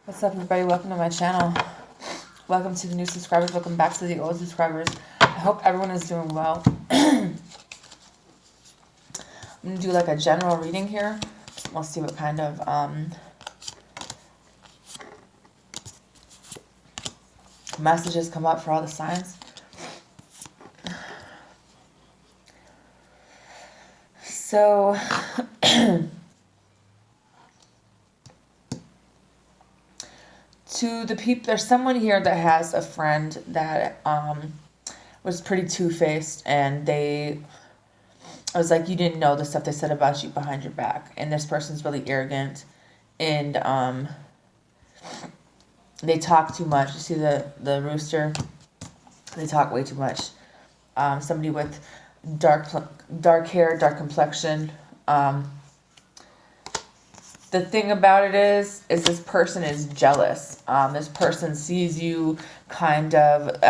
What's up, everybody? Welcome to my channel. Welcome to the new subscribers. Welcome back to the old subscribers. I hope everyone is doing well. I'm going to do like a general reading here. We'll see what kind of messages come up for all the signs. So, to the people, there's someone here that has a friend that was pretty two-faced, and I was like, you didn't know the stuff they said about you behind your back, and this person's really arrogant, and they talk too much. You see the rooster? They talk way too much. Somebody with dark hair, dark complexion. The thing about it is this person is jealous. This person sees you kind of,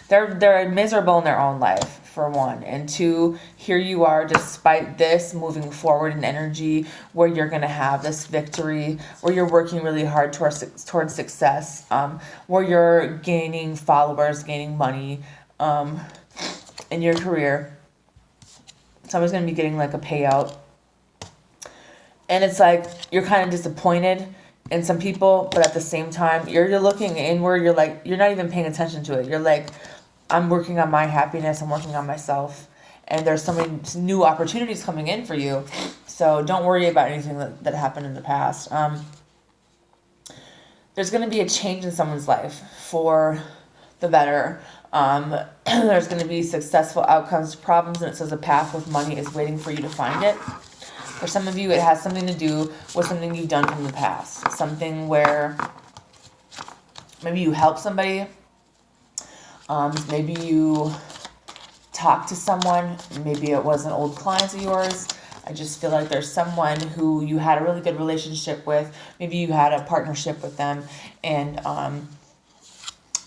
they're miserable in their own life, for one. And two, here you are, despite this, moving forward in energy where you're going to have this victory, where you're working really hard towards success, where you're gaining followers, gaining money in your career. Someone's going to be getting like a payout. And it's like, you're kind of disappointed in some people, but at the same time, you're looking inward, you're like, you're not even paying attention to it. You're like, I'm working on my happiness, I'm working on myself, and there's so many new opportunities coming in for you. So don't worry about anything that happened in the past. There's going to be a change in someone's life for the better. There's going to be successful outcomes to problems, and it says a path with money is waiting for you to find it. For some of you, it has something to do with something you've done from the past. Something where maybe you help somebody. Maybe you talked to someone. Maybe it was an old client of yours. I just feel like there's someone who you had a really good relationship with. Maybe you had a partnership with them. And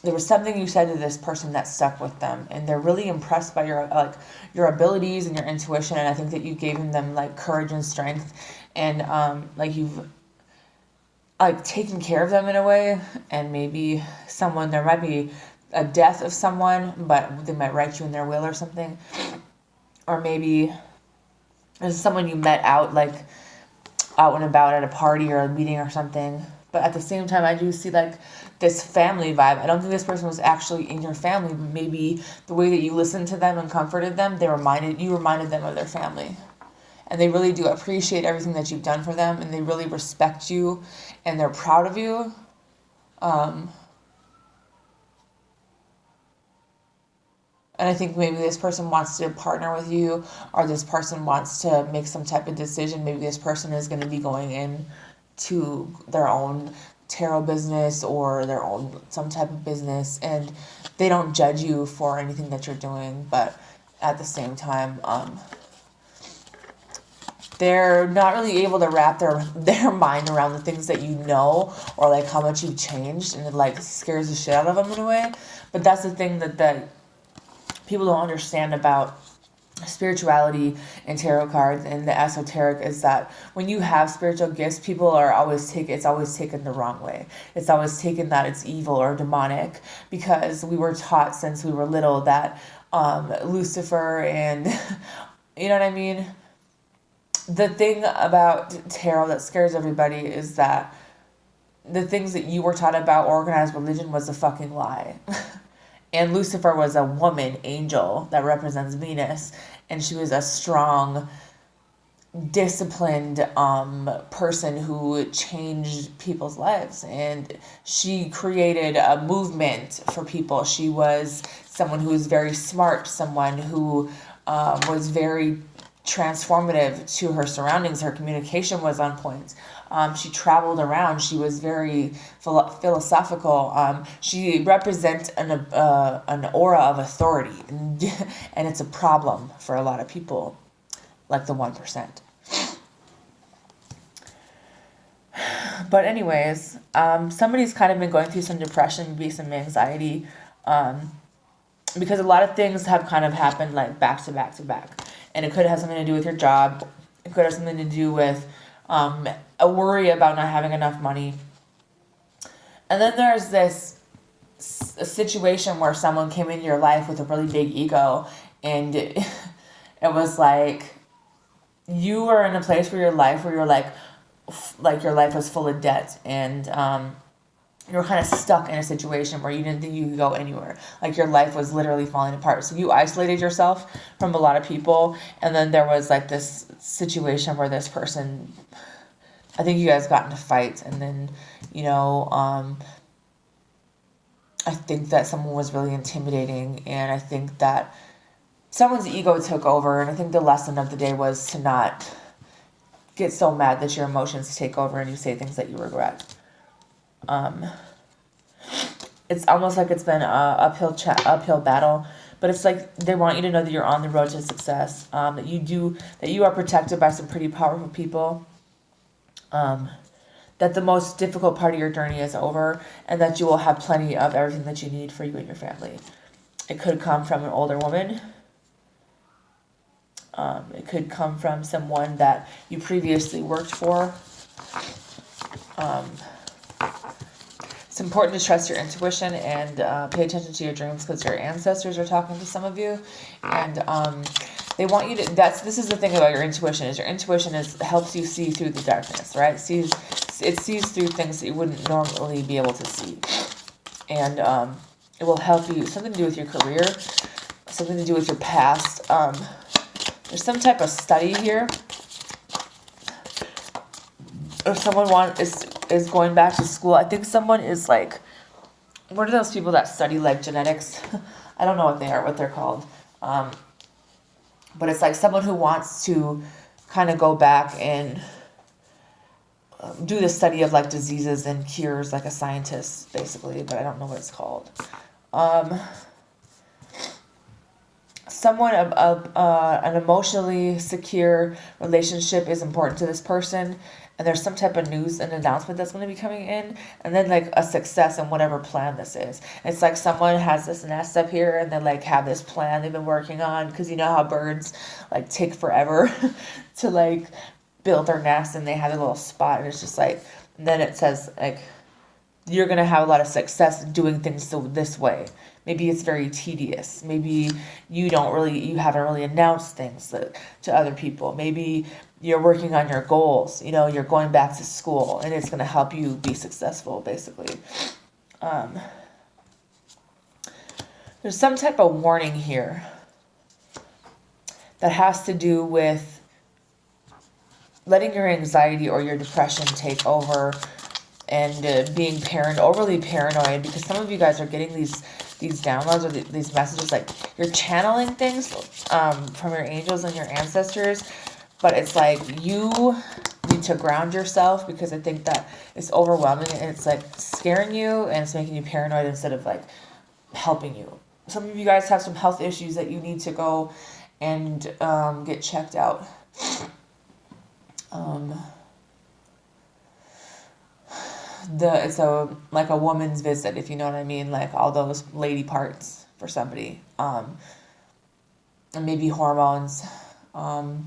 there was something you said to this person that stuck with them, and they're really impressed by your abilities and your intuition. And I think that you gave them like courage and strength, and like you've like taken care of them in a way. And maybe there might be a death of someone, but they might write you in their will or something. Or maybe there's someone you met out and about at a party or a meeting or something. But at the same time, I do see like this family vibe. I don't think this person was actually in your family, but maybe the way that you listened to them and comforted them, you reminded them of their family. And they really do appreciate everything that you've done for them, and they really respect you, and they're proud of you. And I think maybe this person wants to partner with you, or this person wants to make some type of decision. Maybe this person is going to be going in to their own tarot business or their own some type of business, and they don't judge you for anything that you're doing, but at the same time they're not really able to wrap their mind around the things that you know, or like how much you've changed, and it like scares the shit out of them in a way. But that's the thing that people don't understand about spirituality and tarot cards and the esoteric, is that when you have spiritual gifts, it's always taken the wrong way. It's always taken that it's evil or demonic, because we were taught since we were little that Lucifer and you know what I mean. The thing about tarot that scares everybody is that the things that you were taught about organized religion was a fucking lie. And Lucifer was a woman angel that represents Venus, and she was a strong, disciplined person who changed people's lives, and she created a movement for people. She was someone who was very smart, someone who was very transformative to her surroundings. Her communication was on point. She traveled around. She was very philosophical. She represents an aura of authority, and it's a problem for a lot of people, like the 1%. But anyways, somebody's kind of been going through some depression, maybe some anxiety, because a lot of things have kind of happened like back to back to back. And it could have something to do with your job. It could have something to do with a worry about not having enough money. And then there's this a situation where someone came into your life with a really big ego, and it was like you were in a place where your life where you're like your life was full of debt, and you were kind of stuck in a situation where you didn't think you could go anywhere. Like your life was literally falling apart. So you isolated yourself from a lot of people, and then there was like this situation where this person, I think you guys got into fights, and then I think that someone was really intimidating, and I think that someone's ego took over, and I think the lesson of the day was to not get so mad that your emotions take over and you say things that you regret. It's almost like it's been a uphill battle, but it's like they want you to know that you're on the road to success, that you are protected by some pretty powerful people, that the most difficult part of your journey is over, and that you will have plenty of everything that you need for you and your family. It could come from an older woman. It could come from someone that you previously worked for. It's important to trust your intuition and pay attention to your dreams, because your ancestors are talking to some of you, and they want you to. This is the thing about your intuition, is your intuition helps you see through the darkness, right? It sees through things that you wouldn't normally be able to see, and it will help you. Something to do with your career, something to do with your past. There's some type of study here. If someone is going back to school, I think someone is like, what are those people that study like genetics? I don't know what they're called. But it's like someone who wants to kind of go back and do the study of like diseases and cures, like a scientist basically, but I don't know what it's called. Someone an emotionally secure relationship is important to this person, and there's some type of news and announcement that's going to be coming in, and then like a success in whatever plan this is. It's like someone has this nest up here, and they like have this plan they've been working on, because you know how birds like take forever to like build their nest, and they have a little spot, and it's just like, and then it says like you're going to have a lot of success doing things this way. Maybe it's very tedious. Maybe you haven't really announced things to other people. Maybe you're working on your goals. You're going back to school, and it's going to help you be successful, basically. There's some type of warning here that has to do with letting your anxiety or your depression take over, and being overly paranoid, because some of you guys are getting these downloads or these messages, like you're channeling things from your angels and your ancestors, but it's like you need to ground yourself, because I think that it's overwhelming, and it's like scaring you, and it's making you paranoid instead of like helping you. Some of you guys have some health issues that you need to go and get checked out. It's like a woman's visit, if you know what I mean, like all those lady parts for somebody, and maybe hormones, for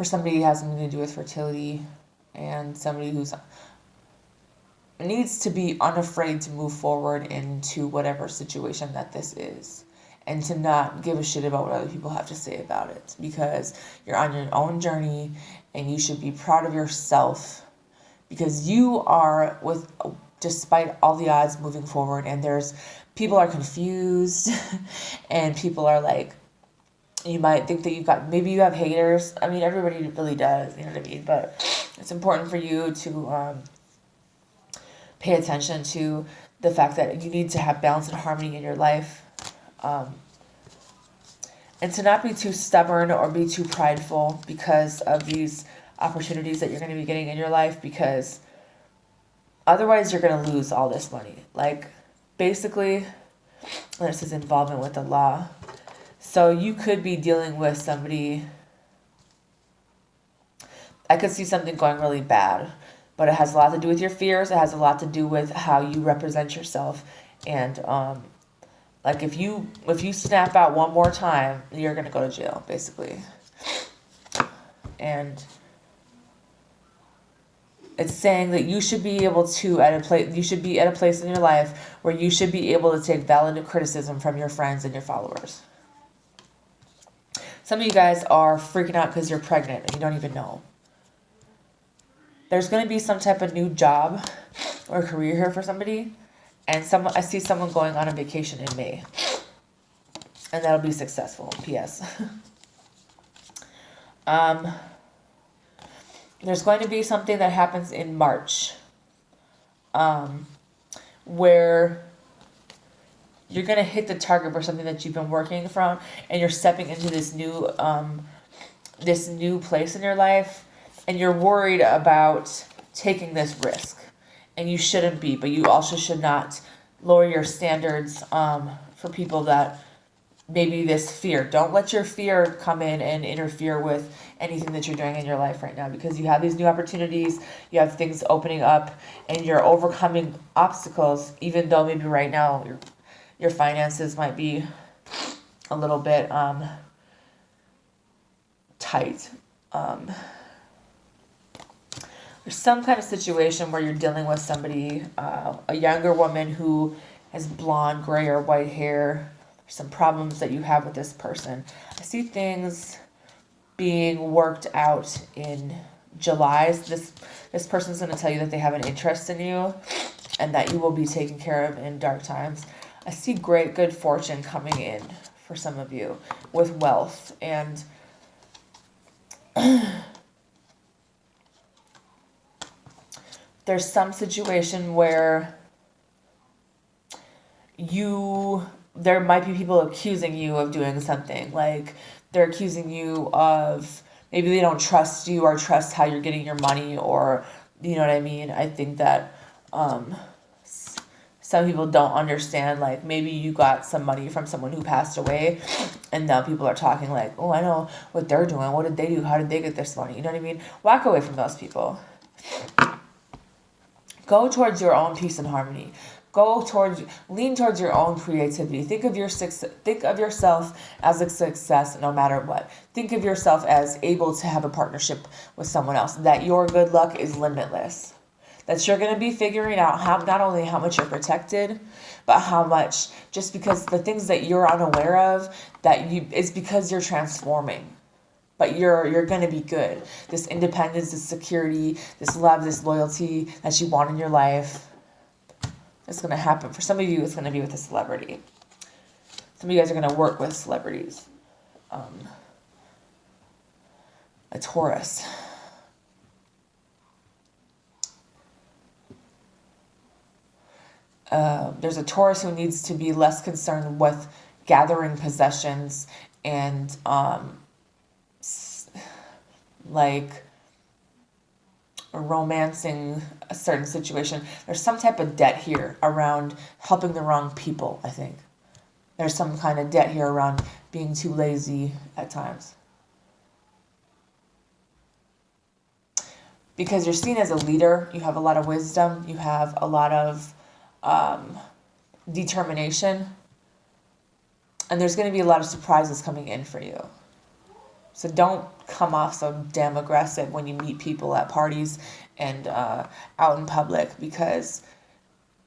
somebody who has something to do with fertility, and somebody who's needs to be unafraid to move forward into whatever situation that this is, and to not give a shit about what other people have to say about it, because you're on your own journey, and you should be proud of yourself, because you are, despite all the odds, moving forward. And people are confused, and people are like, you might think that maybe you have haters. I mean, everybody really does, you know what I mean? But it's important for you to pay attention to the fact that you need to have balance and harmony in your life. And to not be too stubborn or be too prideful because of these opportunities that you're going to be getting in your life, because otherwise you're going to lose all this money. Like, basically, this is involvement with the law. So you could be dealing with somebody. I could see something going really bad, but it has a lot to do with your fears. It has a lot to do with how you represent yourself. And like if you snap out one more time, you're going to go to jail, basically. And It's saying that you should be able to you should be at a place in your life where you should be able to take valid criticism from your friends and your followers. Some of you guys are freaking out because you're pregnant and you don't even know. There's going to be some type of new job or career here for somebody, and I see someone going on a vacation in May, and that'll be successful. P.S. There's going to be something that happens in March, where you're going to hit the target for something that you've been working from, and you're stepping into this new place in your life, and you're worried about taking this risk, and you shouldn't be, but you also should not lower your standards for people that maybe this fear. Don't let your fear come in and interfere with anything that you're doing in your life right now, because you have these new opportunities, you have things opening up, and you're overcoming obstacles, even though maybe right now your finances might be a little bit tight. There's some kind of situation where you're dealing with somebody, a younger woman who has blonde, gray, or white hair. There's some problems that you have with this person. I see things being worked out in July. This person's going to tell you that they have an interest in you and that you will be taken care of in dark times. I see great good fortune coming in for some of you with wealth, and there's some situation where there might be people accusing you of doing something. Like, they're accusing you of, maybe they don't trust you or trust how you're getting your money, or, you know what I mean? I think that some people don't understand, like, maybe you got some money from someone who passed away, and now people are talking like, oh, I know what they're doing. What did they do? How did they get this money? You know what I mean? Walk away from those people. Go towards your own peace and harmony. Lean towards your own creativity. Think of yourself as a success no matter what. Think of yourself as able to have a partnership with someone else. That your good luck is limitless. That you're going to be figuring out not only how much you're protected, but how much, just because the things that you're unaware of, it's because you're transforming. But you're going to be good. This independence, this security, this love, this loyalty that you want in your life, it's going to happen. For some of you, it's going to be with a celebrity. Some of you guys are going to work with celebrities. A Taurus. There's a Taurus who needs to be less concerned with gathering possessions and like romancing a certain situation. There's some type of debt here around helping the wrong people, I think. There's some kind of debt here around being too lazy at times. Because you're seen as a leader, you have a lot of wisdom, you have a lot of determination, and there's going to be a lot of surprises coming in for you. So don't come off so damn aggressive when you meet people at parties and out in public, because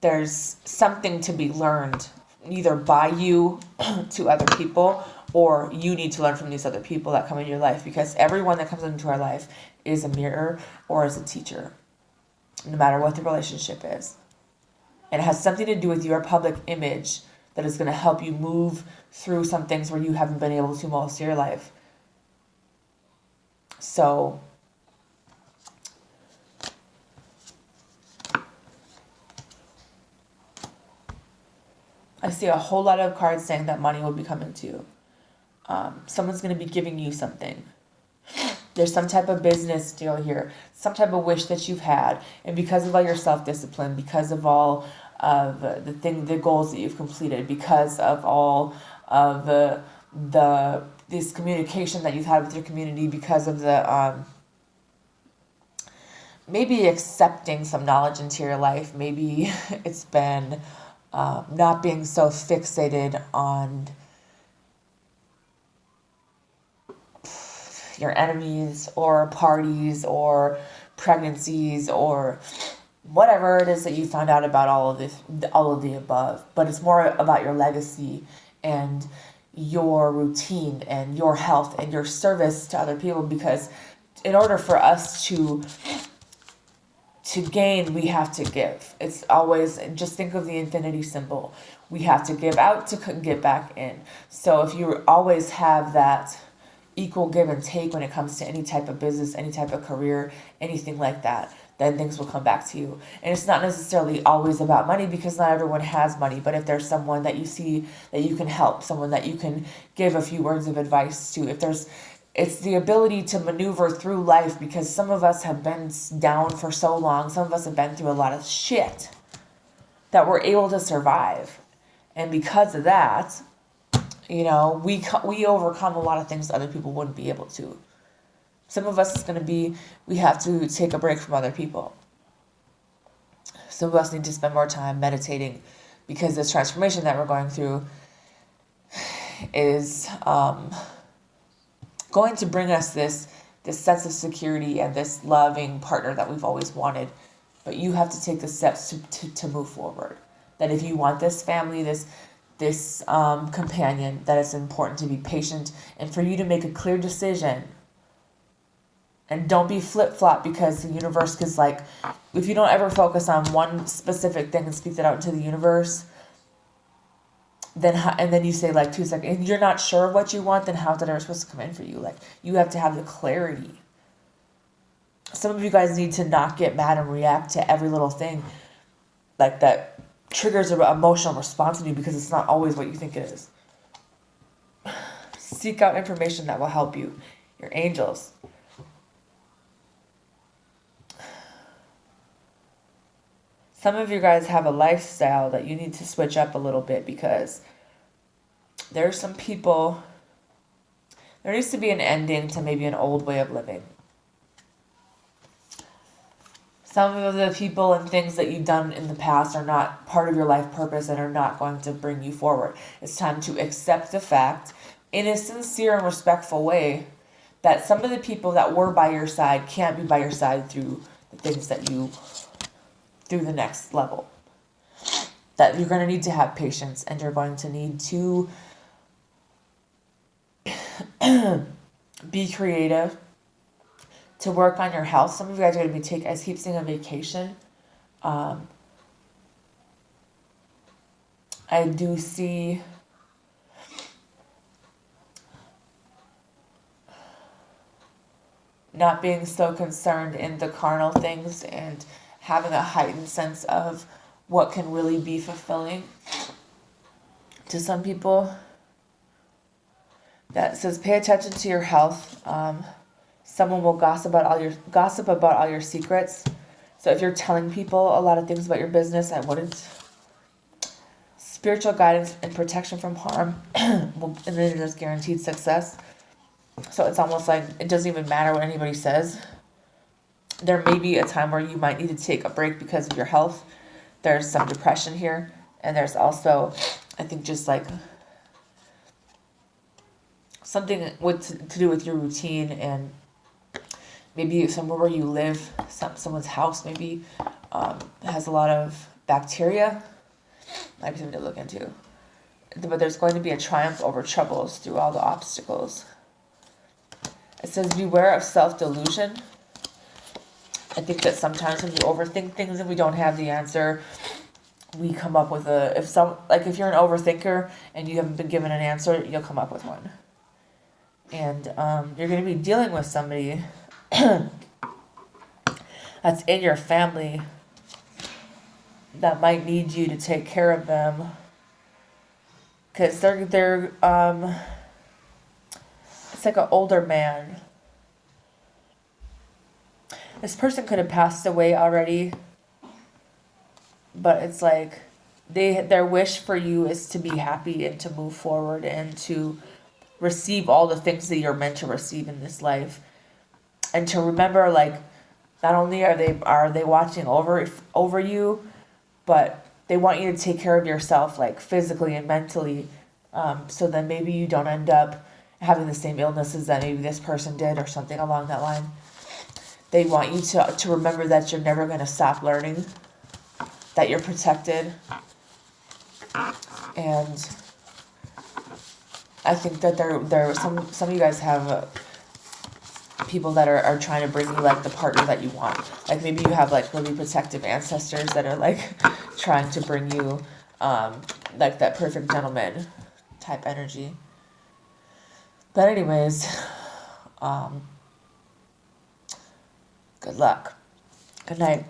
there's something to be learned either by you to other people, or you need to learn from these other people that come in your life, because everyone that comes into our life is a mirror or is a teacher, no matter what the relationship is. And it has something to do with your public image that is going to help you move through some things where you haven't been able to most of your life. So I see a whole lot of cards saying that money will be coming to you. Someone's going to be giving you something. There's some type of business deal here, some type of wish that you've had, and because of all your self-discipline, because of all of the goals that you've completed, because of all of this communication that you've had with your community, because of the maybe accepting some knowledge into your life, maybe it's been not being so fixated on your enemies or parties or pregnancies or whatever it is that you found out about all of the above. But it's more about your legacy and your routine and your health and your service to other people, because in order for us to gain, we have to give. It's always, just think of the infinity symbol. We have to give out to get back in. So if you always have that equal give and take when it comes to any type of business, any type of career, anything like that, then things will come back to you. And it's not necessarily always about money, because not everyone has money. But if there's someone that you see that you can help, someone that you can give a few words of advice to, it's the ability to maneuver through life, because some of us have been down for so long. Some of us have been through a lot of shit that we're able to survive. And because of that, we overcome a lot of things that other people wouldn't be able to. Some of us, it's going to be, we have to take a break from other people. Some of us need to spend more time meditating, because this transformation that we're going through is going to bring us this sense of security and this loving partner that we've always wanted. But you have to take the steps to move forward. That if you want this family, this companion, that it's important to be patient and for you to make a clear decision. And don't be flip-flop, because the universe is like, if you don't ever focus on one specific thing and speak that out into the universe, and then you say like 2 seconds, and you're not sure what you want, then how's that ever supposed to come in for you? Like, you have to have the clarity. Some of you guys need to not get mad and react to every little thing like that triggers an emotional response in you, because it's not always what you think it is. Seek out information that will help you. Your angels. Some of you guys have a lifestyle that you need to switch up a little bit, because there are some people, there needs to be an ending to maybe an old way of living. Some of the people and things that you've done in the past are not part of your life purpose and are not going to bring you forward. It's time to accept the fact, in a sincere and respectful way, that some of the people that were by your side can't be by your side through the things that you, through the next level. That you're going to need to have patience, and you're going to need to be creative, to work on your health. Some of you guys are going to be I keep saying a vacation. I do see not being so concerned in the carnal things and having a heightened sense of what can really be fulfilling to some people. That says pay attention to your health. Someone will gossip about all your secrets. So if you're telling people a lot of things about your business, I wouldn't. Spiritual guidance and protection from harm, and then there's guaranteed success. So it's almost like it doesn't even matter what anybody says. There may be a time where you might need to take a break because of your health. There's some depression here, and there's also, I think, just like something to do with your routine, and maybe somewhere where you live, someone's house maybe has a lot of bacteria. Might be something to look into. But there's going to be a triumph over troubles through all the obstacles. It says beware of self-delusion. I think that sometimes when you overthink things and we don't have the answer, we come up with if you're an overthinker and you haven't been given an answer, you'll come up with one. And you're going to be dealing with somebody that's in your family that might need you to take care of them, because they're it's like an older man. This person could have passed away already, but it's like their wish for you is to be happy and to move forward and to receive all the things that you're meant to receive in this life. And to remember, like, not only are they watching over you, but they want you to take care of yourself, like physically and mentally, so that maybe you don't end up having the same illnesses that maybe this person did or something along that line. They want you to remember that you're never going to stop learning, that you're protected. And I think that there some of you guys have people that are trying to bring you like the partner that you want. Like maybe you have like really protective ancestors that are like trying to bring you like that perfect gentleman type energy. But anyways, good luck. Good night.